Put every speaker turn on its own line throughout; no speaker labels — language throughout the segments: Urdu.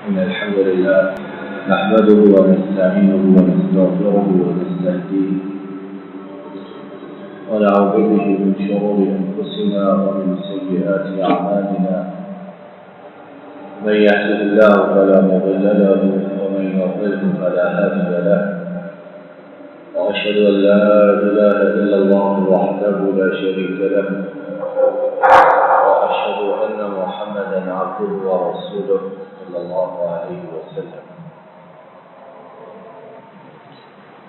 إن الحمد لله نحمده ونستعينه ونستغفره ونستهديه ونعوذ به من شرور أنفسنا ومن سيئات أعمالنا. من يهده الله فلا مضل له ومن يضلل فلا هادي له. وأشهد أن لا إله إلا الله وحده لا شريك له. وأشهد أن محمدا عبده ورسوله صلى الله عليه وسلم.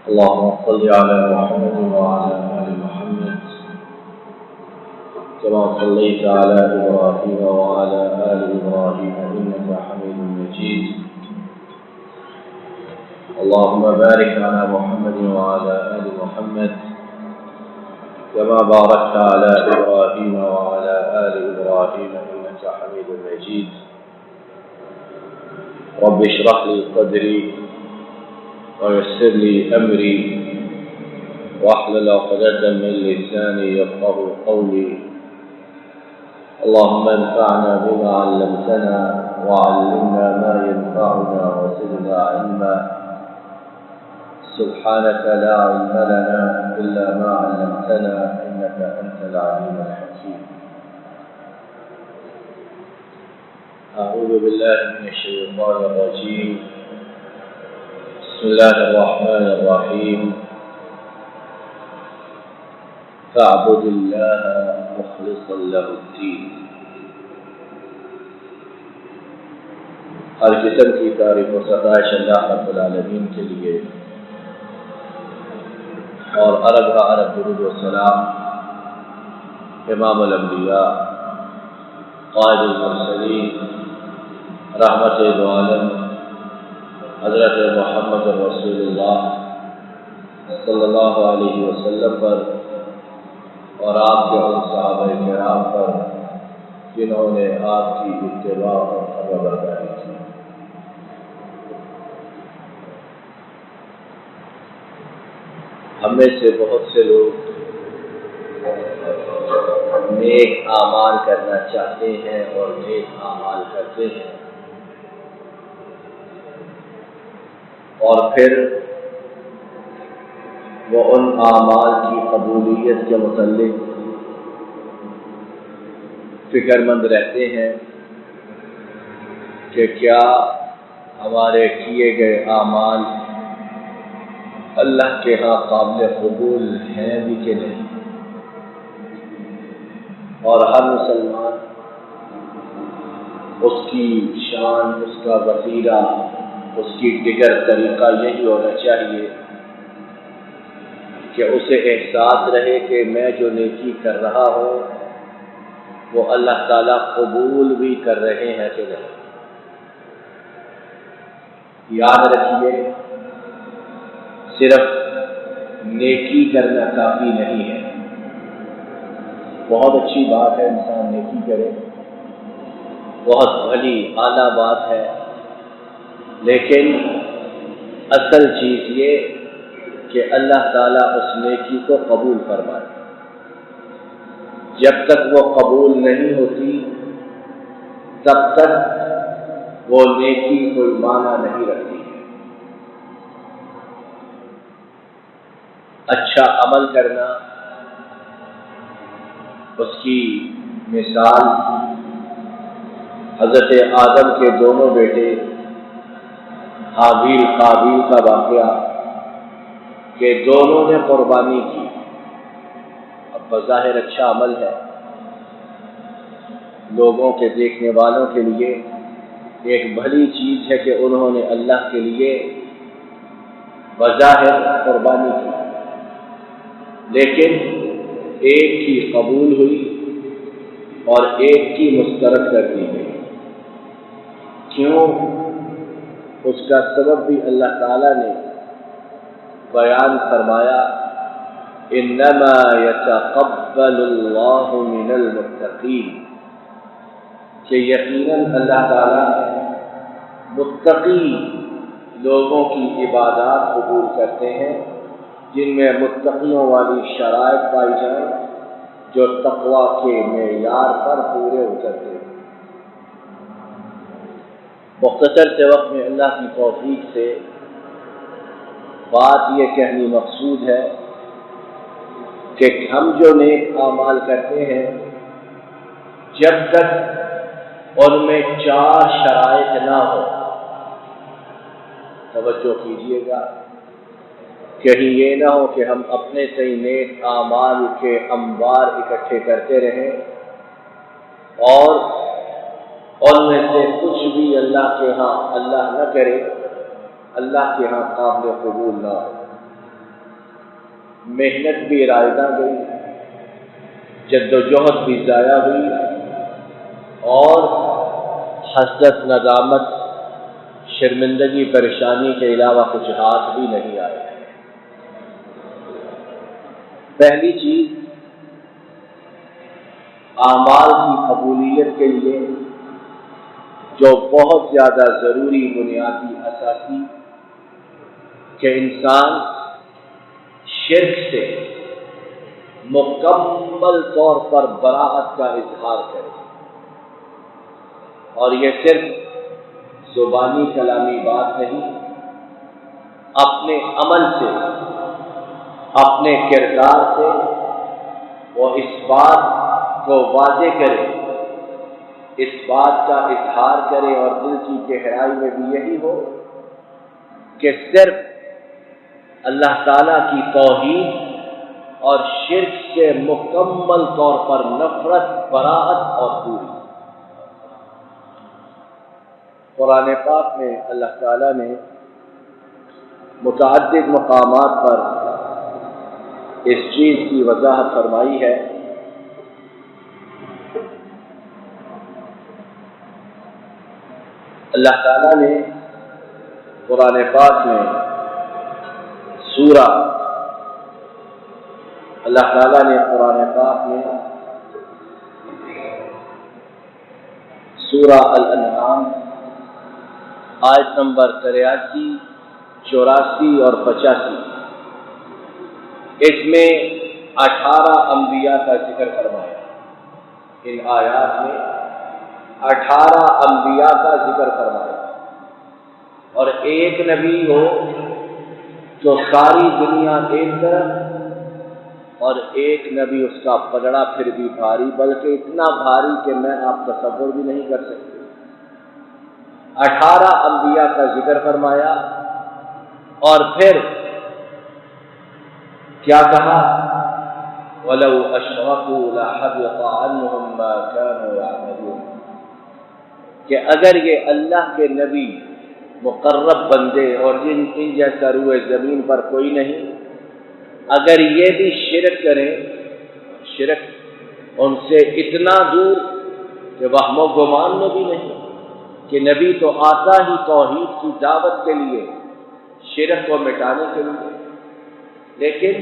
اللهم صل على محمد وعلى آل محمد كما صليت على إبراهيم وعلى آل إبراهيم إنك حميد مجيد. اللهم بارك على محمد وعلى آل محمد كما باركت على إبراهيم وعلى آل إبراهيم إنك حميد مجيد. رب اشرح لي صدري ويسر لي أمري واحلل عقدة من لساني يفقهوا قولي. اللهم انفعنا بما علمتنا وعلمنا ما ينفعنا وزدنا علما. سبحانك لا علم لنا إلا ما علمتنا إنك أنت العليم الحكيم. أعوذ بالله من الشيطان الرجيم. بسم الله الرحمن الرحيم. فاعبد الله مخلصا له الدين. ہر قسم کی تعریف و ستائش اللہ رب العالمین کے لیے، اور عرب درود و سلام امام الانبیاء قائد المرسلین رحمت دو عالم حضرت محمد رسول اللہ صلی اللہ علیہ وسلم پر اور آپ کے ان صحابہ کرام پر جنہوں نے آپ کی اتباع اور فرمانبرداری کی. ہم میں سے بہت سے لوگ نیک اعمال کرنا چاہتے ہیں اور نیک اعمال کرتے ہیں، اور پھر وہ ان اعمال کی قبولیت کے متعلق فکر مند رہتے ہیں کہ کیا ہمارے کیے گئے اعمال اللہ کے ہاں قابل قبول ہیں بھی کہ نہیں. اور ہر مسلمان اس کی شان، اس کا وسیلہ، اس کی ڈگر طریقہ یہی ہونا چاہیے کہ اسے احساس رہے کہ میں جو نیکی کر رہا ہوں وہ اللہ تعالیٰ قبول بھی کر رہے ہیں کہ نہیں. یاد رکھیے، صرف نیکی کرنا کافی نہیں ہے. بہت اچھی بات ہے انسان نیکی کرے، بہت بھلی اعلیٰ بات ہے، لیکن اصل چیز یہ کہ اللہ تعالیٰ اس نیکی کو قبول فرمائے. جب تک وہ قبول نہیں ہوتی تب تک وہ نیکی کوئی معنی نہیں رکھتی. اچھا عمل کرنا، اس کی مثال حضرت آدم کے دونوں بیٹے حابیل قابیل کا واقعہ کہ دونوں نے قربانی کی. اب بظاہر اچھا عمل ہے، لوگوں کے دیکھنے والوں کے لیے ایک بھلی چیز ہے کہ انہوں نے اللہ کے لیے بظاہر قربانی کی، لیکن ایک کی قبول ہوئی اور ایک کی مسترد کر دی گئی. کیوں؟ اس کا سبب بھی اللہ تعالیٰ نے بیان فرمایا، انما یتقبل اللہ من المتقین، کہ یقیناً اللہ تعالیٰ متقی لوگوں کی عبادات قبول کرتے ہیں جن میں متقیوں والی شرائط پائی جائیں جو تقویٰ کے معیار پر پورے اترتے ہیں. مختصر سے وقت میں اللہ کی توفیق سے بات یہ کہنی مقصود ہے کہ ہم جو نیک اعمال کرتے ہیں جب تک ان میں 4 شرائط نہ ہو، توجہ کیجیے گا، کہیں یہ نہ ہو کہ ہم اپنے سے نیک اعمال کے انبار اکٹھے کرتے رہیں اور ان میں سے کچھ بھی اللہ کے ہاں اللہ نہ کرے، اللہ کے ہاں قابل قبول نہ ہو، محنت بھی رائگاں گئی، جد و جہد بھی ضائع ہوئی اور حسرت، ندامت، شرمندگی، پریشانی کے علاوہ کچھ ہاتھ بھی نہیں آئے۔ پہلی چیز، اعمال کی قبولیت کے لیے جو بہت زیادہ ضروری بنیادی اساسی کہ انسان شرک سے مکمل طور پر براءت کا اظہار کرے، اور یہ صرف زبانی کلامی بات نہیں، اپنے عمل سے، اپنے کردار سے وہ اس بات کو واضح کرے، اس بات کا اظہار کرے اور دل کی گہرائی میں بھی یہی ہو کہ صرف اللہ تعالیٰ کی توحید اور شرک سے مکمل طور پر نفرت، براءت اور دوری۔ قرآن پاک میں اللہ تعالیٰ نے متعدد مقامات پر اس چیز کی وضاحت فرمائی ہے۔ اللہ تعالیٰ نے قرآن پاک میں اللہ تعالیٰ نے قرآن پاک میں سورہ الانعام آیت نمبر 83، 84 اور 85، اس میں 18 انبیاء کا ذکر فرمایا۔ ان آیات میں 18 انبیاء کا ذکر فرمایا، اور ایک نبی ہو جو ساری دنیا ایک طرف، اور ایک نبی اس کا پلڑا پھر بھی بھاری، بلکہ اتنا بھاری کہ میں آپ تصور بھی نہیں کر سکتے۔ 18 انبیاء کا ذکر فرمایا، اور پھر کیا کہا؟ وَلَوْ أَشْرَكُوا لَحَبِطَ عَنْهُمْ مَا كَانُوا يَعْمَلُونَ، کہ اگر یہ اللہ کے نبی مقرب بندے اور ان جیسا روئے زمین پر کوئی نہیں، اگر یہ بھی شرک کریں، شرک ان سے اتنا دور کہ وہم و گمان میں بھی نہیں کہ نبی تو آتا ہی توحید کی دعوت کے لیے، شرک کو مٹانے کے لیے، لیکن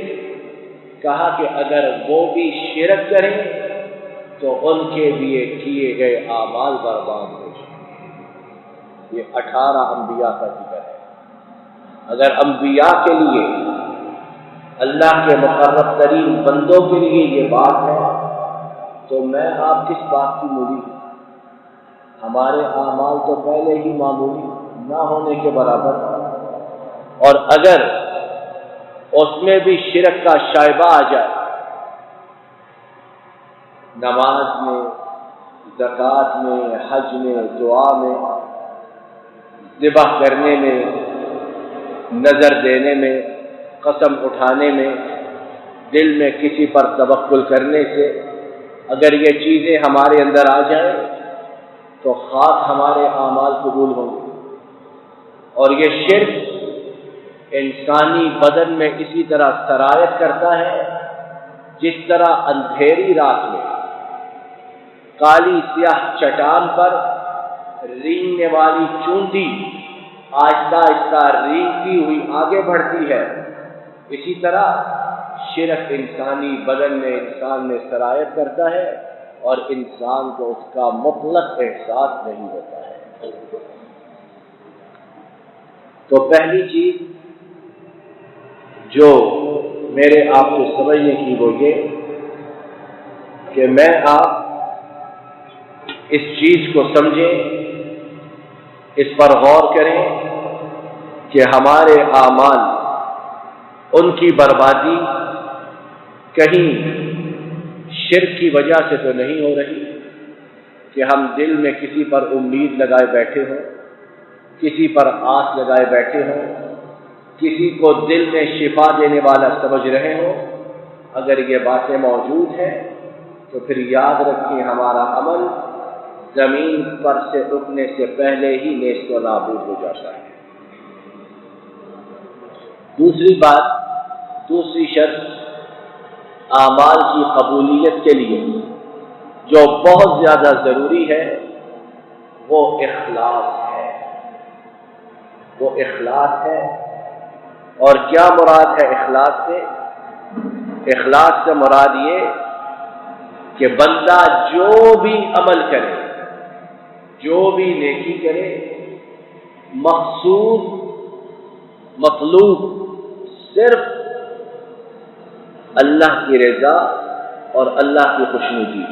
کہا کہ اگر وہ بھی شرک کریں تو ان کے لیے کیے گئے اعمال برباد ہو جائیں۔ یہ 18 انبیاء کا ذکر ہے۔ اگر انبیاء کے لیے، اللہ کے مقرب ترین بندوں کے لیے یہ بات ہے تو میں آپ کس بات کی مولی ہوں؟ ہمارے اعمال تو پہلے ہی معمولی نہ ہونے کے برابر، اور اگر اس میں بھی شرک کا شائبہ آ جائے، نماز میں، زکوٰۃ میں، حج میں، دعا میں، ذبح کرنے میں، نظر دینے میں، قسم اٹھانے میں، دل میں کسی پر توکل کرنے سے اگر یہ چیزیں ہمارے اندر آ جائیں تو خاص ہمارے اعمال قبول ہوں گے۔ اور یہ شرک انسانی بدن میں اسی طرح سرایت کرتا ہے جس طرح اندھیری رات میں کالی سیاہ چٹان پر رینگنے والی چونٹی آہستہ آہستہ رینگتی ہوئی آگے بڑھتی ہے، اسی طرح شرک انسانی بدن میں انسان میں سرایت کرتا ہے اور انسان کو اس کا مطلق احساس نہیں ہوتا ہے۔ تو پہلی چیز جو میرے آپ کو سمجھنے کی وہ یہ کہ میں آپ اس چیز کو سمجھیں، اس پر غور کریں کہ ہمارے اعمال، ان کی بربادی کہیں شرک کی وجہ سے تو نہیں ہو رہی کہ ہم دل میں کسی پر امید لگائے بیٹھے ہوں، کسی پر آس لگائے بیٹھے ہوں، کسی کو دل میں شفا دینے والا سمجھ رہے ہوں۔ اگر یہ باتیں موجود ہیں تو پھر یاد رکھیں ہمارا عمل زمین پر سے اٹھنے سے پہلے ہی نیست و نابود ہو جاتا ہے۔ دوسری بات، دوسری شرط اعمال کی قبولیت کے لیے جو بہت زیادہ ضروری ہے وہ اخلاص ہے۔ وہ اخلاص ہے۔ اور کیا مراد ہے اخلاص سے؟ اخلاص سے مراد یہ کہ بندہ جو بھی عمل کرے، جو بھی نیکی کرے، مقصود مطلوب صرف اللہ کی رضا اور اللہ کی خوشنودی۔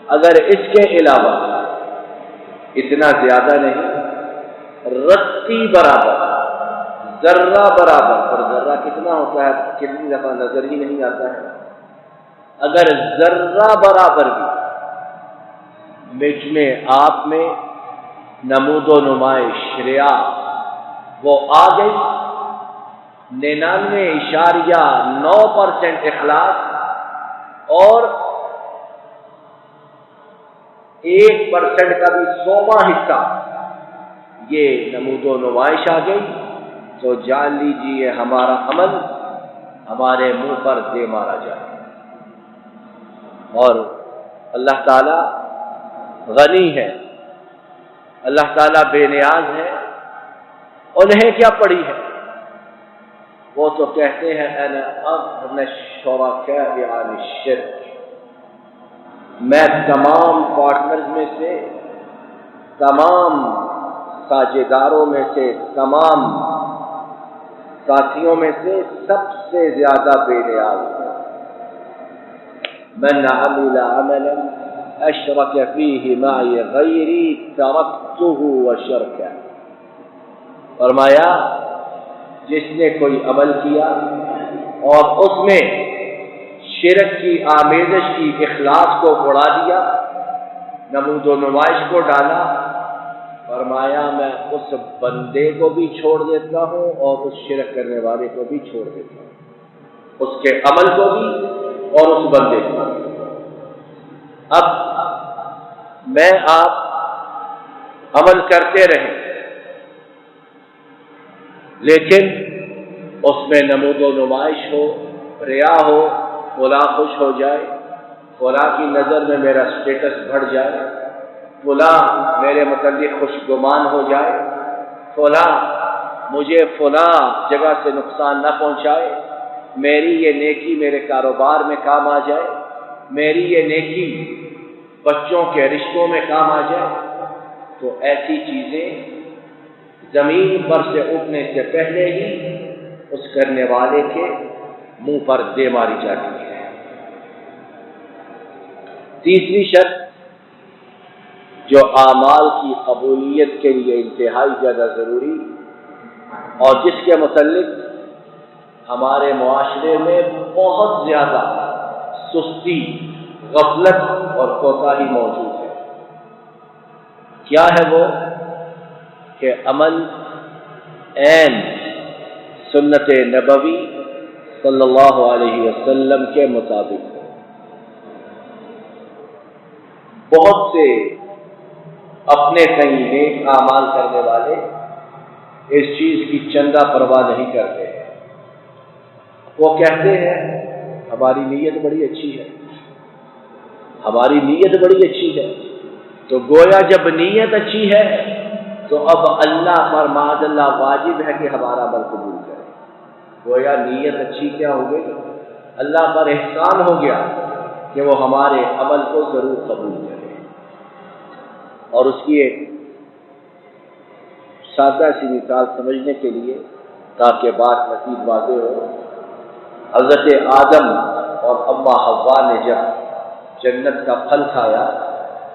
اگر اس کے علاوہ اتنا زیادہ نہیں، رتی برابر، ذرہ برابر، اور ذرہ کتنا ہوتا ہے کتنی دفعہ نظر ہی نہیں آتا ہے، اگر ذرہ برابر بھی مجھ میں آپ میں نمود و نمائش ریا وہ آ گئی، 99.9% اخلاص اور 1% کا بھی 100واں حصہ یہ نمود و نمائش آ گئی، تو جان لیجیے ہمارا عمل ہمارے منہ پر دے مارا جائے۔ اور اللہ تعالی غنی ہے، اللہ تعالیٰ بے نیاز ہے، انہیں کیا پڑی ہے؟ وہ تو کہتے ہیں انا اغنی الشرکاء عن الشرک، میں تمام پارٹنرز میں سے، تمام ساجھیداروں میں سے، تمام ساتھیوں میں سے سب سے زیادہ بے نیاز ہوں۔ من عمل عملا اشرک فیہ معی غیری ترکتہ وشرکہ، فرمایا جس نے کوئی عمل کیا اور اس میں شرک کی آمیزش کی، اخلاص کو اڑا دیا، نمود و نمائش کو ڈالا، فرمایا میں اس بندے کو بھی چھوڑ دیتا ہوں اور اس شرک کرنے والے کو بھی چھوڑ دیتا ہوں، اس کے عمل کو بھی اور اس بندے کو بھی۔ اب میں آپ عمل کرتے رہیں لیکن اس میں نمود و نمائش ہو، ریا ہو، فلاں خوش ہو جائے، فلاں کی نظر میں میرا سٹیٹس بڑھ جائے، فلاں میرے متعلق خوش گمان ہو جائے، فلاں مجھے فلاں جگہ سے نقصان نہ پہنچائے، میری یہ نیکی میرے کاروبار میں کام آ جائے، میری یہ نیکی بچوں کے رشتوں میں کام آ جائے، تو ایسی چیزیں زمین پر سے اٹھنے سے پہلے ہی اس کرنے والے کے منہ پر دے ماری جاتی ہے۔ تیسری شرط جو اعمال کی قبولیت کے لیے انتہائی زیادہ ضروری اور جس کے متعلق ہمارے معاشرے میں بہت زیادہ سستی، غفلت اور کوتاہی موجود ہے، کیا ہے وہ؟ کہ عمل عین سنت نبوی صلی اللہ علیہ وسلم کے مطابق۔ بہت سے اپنے کئی نیک اعمال کرنے والے اس چیز کی چندہ پرواہ نہیں کرتے، وہ کہتے ہیں ہماری نیت بڑی اچھی ہے، ہماری نیت بڑی اچھی ہے، تو گویا جب نیت اچھی ہے تو اب اللہ پر معاذ اللہ واجب ہے کہ ہمارا عمل قبول کرے۔ گویا نیت اچھی کیا ہو گئی؟ اللہ پر احسان ہو گیا کہ وہ ہمارے عمل کو ضرور قبول کرے۔ اور اس کی ایک سادہ سی مثال سمجھنے کے لیے تاکہ بات مزید واضح ہو، حضرت آدم اور اما حوا نے جب جنت کا پھل کھایا،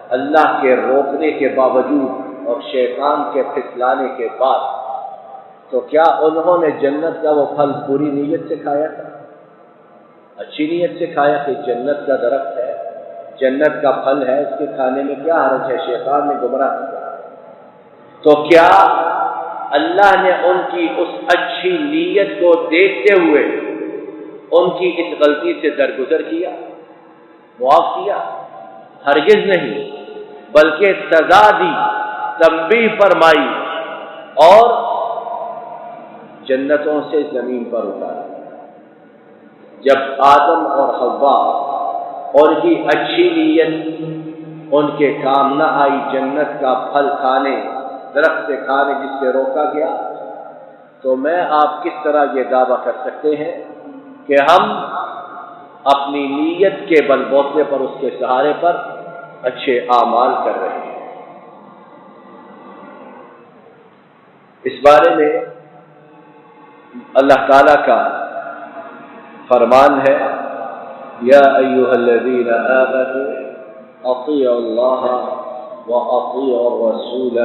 اللہ کے روکنے کے باوجود اور شیطان کے پھسلانے کے بعد، تو کیا انہوں نے جنت کا وہ پھل پوری نیت سے کھایا تھا؟ اچھی نیت سے کھایا کہ جنت کا درخت ہے، جنت کا پھل ہے، اس کے کھانے میں کیا حرج ہے؟ شیطان نے گمراہ کیا۔ تو کیا اللہ نے ان کی اس اچھی نیت کو دیکھتے ہوئے ان کی اس غلطی سے درگزر کیا، معاف کیا؟ ہرگز نہیں، بلکہ سزا دی، تنبیہ فرمائی اور جنتوں سے زمین پر اتارا۔ جب آدم اور حوا ان کی اچھی نیت ان کے کام نہ آئی، جنت کا پھل کھانے، درخت سے کھانے جس سے روکا گیا، تو میں آپ کس طرح یہ دعویٰ کر سکتے ہیں کہ ہم اپنی نیت کے بل بوتے پر، اس کے سہارے پر اچھے اعمال کر رہے ہیں؟ اس بارے میں اللہ تعالیٰ کا فرمان ہے، یا ایھا الذین آمنوا اطیعوا اللہ واطیعوا الرسول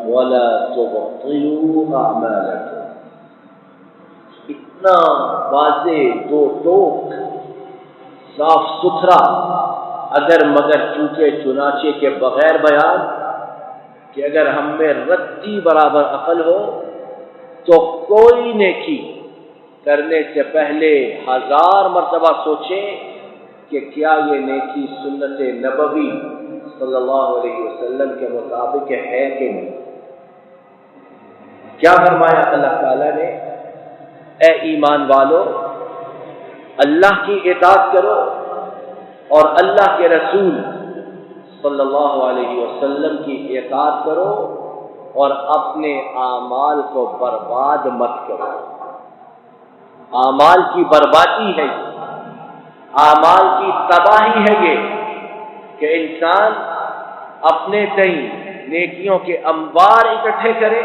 ولا تبطلوا اعمالکم۔ اتنا واضح، دو ٹوک، صاف ستھرا، اگر مگر چونکہ چنانچہ کے بغیر بیان کہ اگر ہم میں رتی برابر عقل ہو تو کوئی نیکی کرنے سے پہلے 1000 مرتبہ سوچیں کہ کیا یہ نیکی سنت نبوی صلی اللہ علیہ وسلم کے مطابق ہے کہ نہیں۔ کیا فرمایا اللہ تعالیٰ نے؟ اے ایمان والو، اللہ کی اطاعت کرو اور اللہ کے رسول صلی اللہ علیہ وسلم کی اطاعت کرو اور اپنے اعمال کو برباد مت کرو۔ اعمال کی بربادی ہے، اعمال کی تباہی ہے یہ کہ انسان اپنے تئیں نیکیوں کے انبار اکٹھے کرے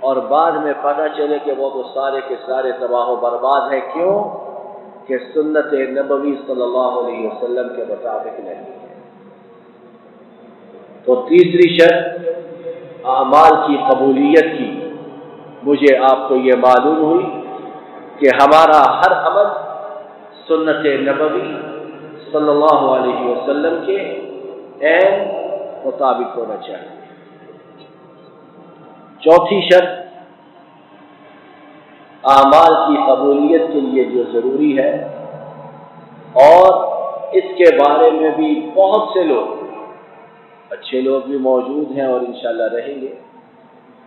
اور بعد میں پتہ چلے کہ وہ تو سارے کے سارے تباہ و برباد ہیں۔ کیوں؟ کہ سنت نبوی صلی اللہ علیہ وسلم کے مطابق نہیں ہے۔ تو تیسری شرط اعمال کی قبولیت کی، مجھے آپ کو یہ معلوم ہوئی کہ ہمارا ہر عمل سنت نبوی صلی اللہ علیہ وسلم کے عین مطابق ہونا چاہیے۔ چوتھی شرط اعمال کی قبولیت کے لیے جو ضروری ہے، اور اس کے بارے میں بھی بہت سے لوگ، اچھے لوگ بھی موجود ہیں اور انشاءاللہ رہیں گے،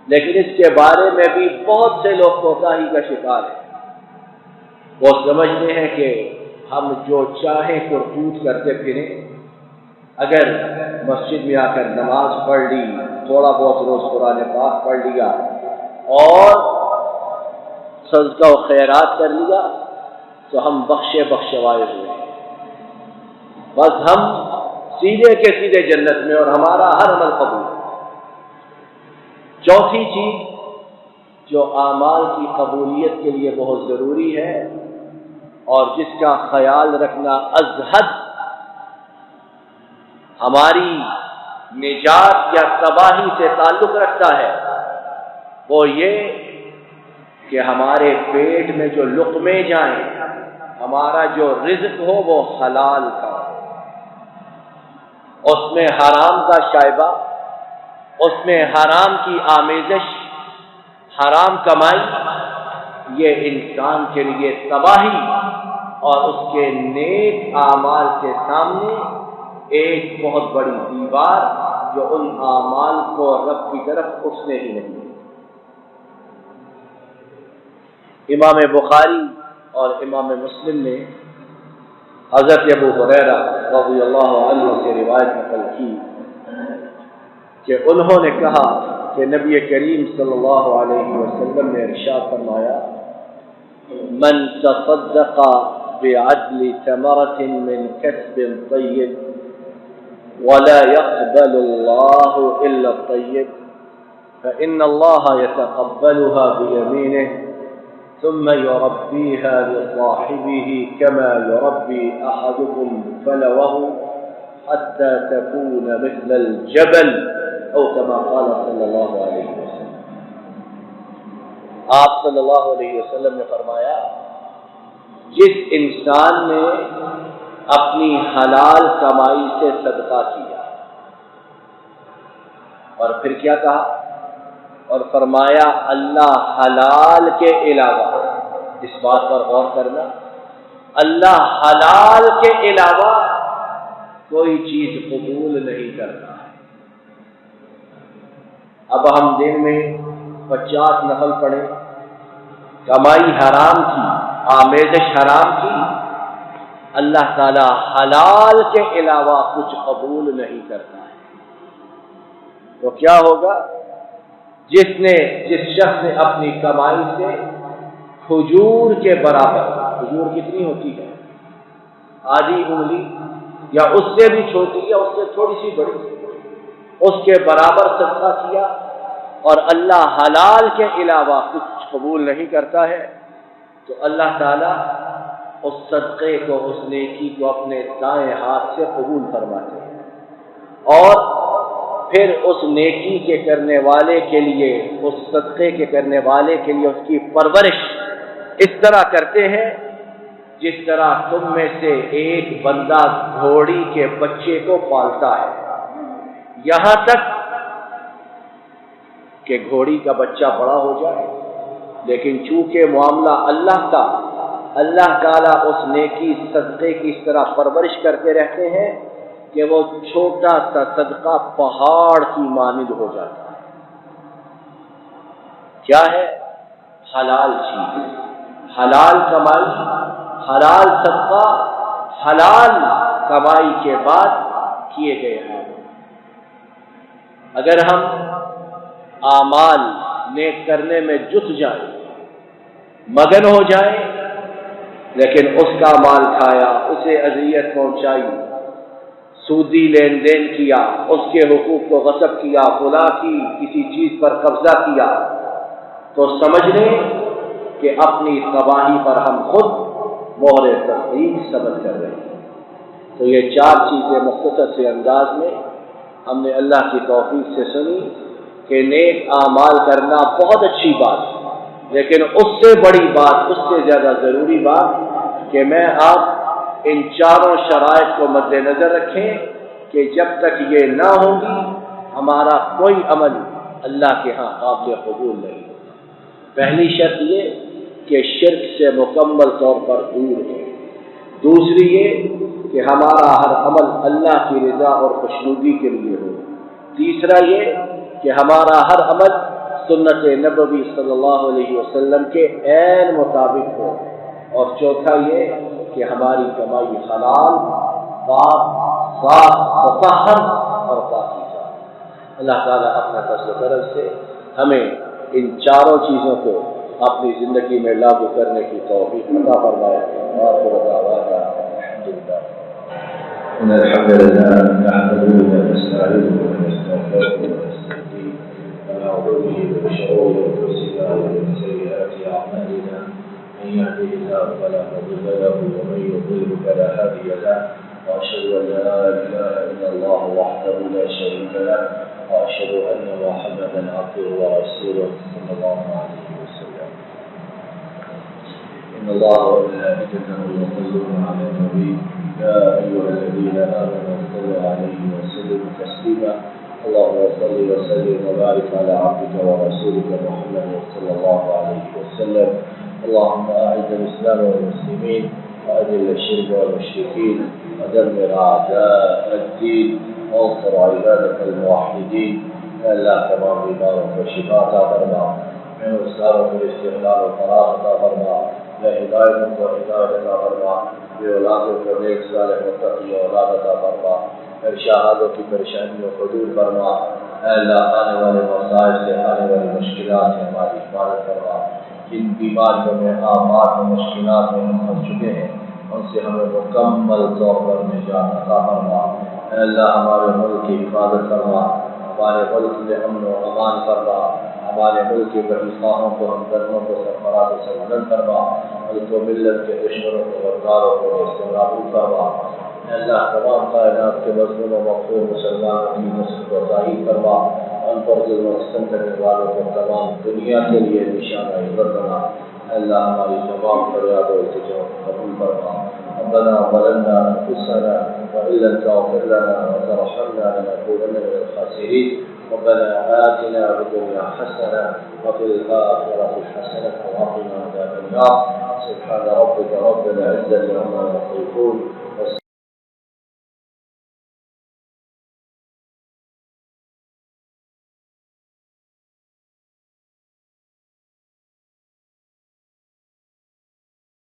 لیکن اس کے بارے میں بھی بہت سے لوگ کوتاہی کا شکار ہیں۔ وہ سمجھتے ہیں کہ ہم جو چاہیں کرتوت کرتے پھریں، اگر مسجد میں آ کر نماز پڑھ لی، تھوڑا بہت روز قرآن پاک پڑھ لیا اور صدقہ و خیرات کر لیا تو ہم بخشوائے ہوئے ہیں، بس ہم سیدھے کے سیدھے جنت میں اور ہمارا ہر عمل قبول۔ چوتھی چیز جو اعمال کی قبولیت کے لیے بہت ضروری ہے اور جس کا خیال رکھنا از حد ہماری نجات یا تباہی سے تعلق رکھتا ہے، وہ یہ کہ ہمارے پیٹ میں جو لقمے جائیں، ہمارا جو رزق ہو وہ حلال کا، اس میں حرام کا شائبہ، اس میں حرام کی آمیزش، حرام کمائی، یہ انسان کے لیے تباہی اور اس کے نیک اعمال کے سامنے ایک بہت بڑی دیوار جو ان اعمال کو رب کی طرف اٹھنے ہی نہیں۔ امام بخاری اور امام مسلم نے حضرت ابو ہریرہ رضی اللہ عنہ سے روایت نقل کی کہ انہوں نے کہا کہ نبی کریم صلی اللہ علیہ وسلم نے ارشاد فرمایا، من تصدق بعدل ثمرة من كسب طيب ولا يقبل الله إلا الطيب فإن الله يتقبلها بيمينه ثم يربيها لصاحبه كما يربي أحدكم فلوه حتى تكون مثل الجبل او کما قال صلی اللہ علیہ وسلم۔ آپ صلی اللہ علیہ وسلم نے فرمایا جس انسان نے اپنی حلال کمائی سے صدقہ کیا، اور پھر کیا کہا، اور فرمایا اللہ حلال کے علاوہ، اس بات پر غور کرنا، اللہ حلال کے علاوہ کوئی چیز قبول نہیں کرتا ہے۔ اب ہم دن میں 50 نفل پڑھیں، کمائی حرام کی، آمیزش حرام کی، اللہ تعالی حلال کے علاوہ کچھ قبول نہیں کرتا ہے۔ تو کیا ہوگا؟ جس شخص نے اپنی کمائی سے کھجور کے برابر، کھجور کتنی ہوتی ہے؟ آدھی انگلی یا اس سے بھی چھوٹی یا اس سے تھوڑی سی بڑی، اس کے برابر صدقہ کیا اور اللہ حلال کے علاوہ کچھ قبول نہیں کرتا ہے، تو اللہ تعالیٰ اس صدقے کو، اس نیکی کو اپنے دائیں ہاتھ سے قبول فرماتے ہیں، اور پھر اس نیکی کے کرنے والے کے لیے، اس صدقے کے کرنے والے کے لیے اس کی پرورش اس طرح کرتے ہیں جس طرح تم میں سے ایک بندہ گھوڑی کے بچے کو پالتا ہے، یہاں تک کہ گھوڑی کا بچہ بڑا ہو جائے، لیکن چونکہ معاملہ اللہ کا، اللہ تعالیٰ اس نیکی صدقے کی اس طرح پرورش کرتے رہتے ہیں کہ وہ چھوٹا سا صدقہ پہاڑ کی مانند ہو جاتا ہے۔ کیا ہے؟ حلال چیز، حلال کمائی، حلال صدقہ، حلال کمائی کے بعد کیے گئے ہیں۔ اگر ہم اعمال نیک کرنے میں جت جائیں، مگن ہو جائیں، لیکن اس کا مال کھایا، اسے اذیت پہنچائی، سودی لین دین کیا، اس کے حقوق کو غصب کیا، غلا کی، کسی چیز پر قبضہ کیا، تو سمجھ لیں کہ اپنی تباہی پر ہم خود مہر تحقیق ثبت کر رہے ہیں۔ تو یہ 4 چیزیں مختصر سے انداز میں ہم نے اللہ کی توفیق سے سنی کہ نیک اعمال کرنا بہت اچھی بات ہے، لیکن اس سے بڑی بات، اس سے زیادہ ضروری بات کہ میں آپ ان 4 شرائط کو مد نظر رکھیں کہ جب تک یہ نہ ہوگی ہمارا کوئی عمل اللہ کے ہاں قابل قبول نہیں ہوگا۔ پہلی شرط یہ کہ شرک سے مکمل طور پر دور ہے، دوسری یہ کہ ہمارا ہر عمل اللہ کی رضا اور خوشنودی کے لیے ہو، تیسرا یہ کہ ہمارا ہر عمل سنت نبوی صلی اللہ علیہ وسلم کے عین مطابق ہو، اور چوتھا یہ کہ ہماری کمائی حلال، پاک، صاف، مطہر اور پاکیزہ۔ اللہ تعالیٰ اپنے فضل و کرم سے ہمیں ان 4 چیزوں کو اپنی زندگی میں لاگو کرنے کی توفیق عطا فرمائے۔
إن الحمد لله نحمده ونستعينه ونستغفره ونستهديه ونعوذ به من شرور أنفسنا ومن سيئات أعمالنا، من يهده الله فلا مضل له ومن يضلل فلا هادي له، وأشهد أن لا إله إلا الله وحده لا شريك له، وأشهد أن محمدا عبده ورسوله صلى الله عليه وسلم. إن الله وملائكته يصلون على النبي يا أيها الذين آمنوا صلوا عليه وسلموا تسليما. اللهم صل وسلم وبارك على عبدك ورسولك محمد صلى الله عليه وسلم. اللهم أعز الإسلام والمسلمين وأذل الشرك والمشركين ودمر أعداء الدين وانصر عبادك الموحدين. يا الله تمام إيمانك وشفاء فرما، من إسلامك والاستقلال والفراغ فرما، يا هدايتك وهدايتك فرما، بأولادك ونيك صالح متقي أولادك فرما، ارشادوں کی پریشانیوں کو دور فرما۔ اے اللہ آنے والے مسائل سے، آنے والی مشکلات سے ہماری حفاظت فرما۔ جن بیماریوں میں، آفات میں، مشکلات میں ہم پھنس چکے ہیں ان سے ہمیں مکمل طور پر نجات عطا فرما۔ اے اللہ ہمارے ملک کی حفاظت فرما، ہمارے ملک میں امن و امان فرما، ہمارے ملک کے بھٹکاؤں کو، ہم دردوں کو سرفراز و سربلند فرما، ملک و ملت کے دشمنوں کو، غداروں کو استعمال فرما۔ اے اللہ تمام کائنات کے مظلوم و مقبول مسلمانوں کی نصرت و تائید فرما۔ وأن ترزقنا واستمتع عبادت و تمام دنیا کے لیے نشانہ عبرت بنا. اللہ ہماری تمام فریاد و التجا قبول فرما. ربنا ظلمنا أنفسنا وإن لم تغفر لنا وترحمنا لنكونن من الخاسرين. ربنا آتنا في الدنيا حسنة وفي الآخرة حسنة وقنا عذاب النار. سبحان ربك رب العزة عما يصفون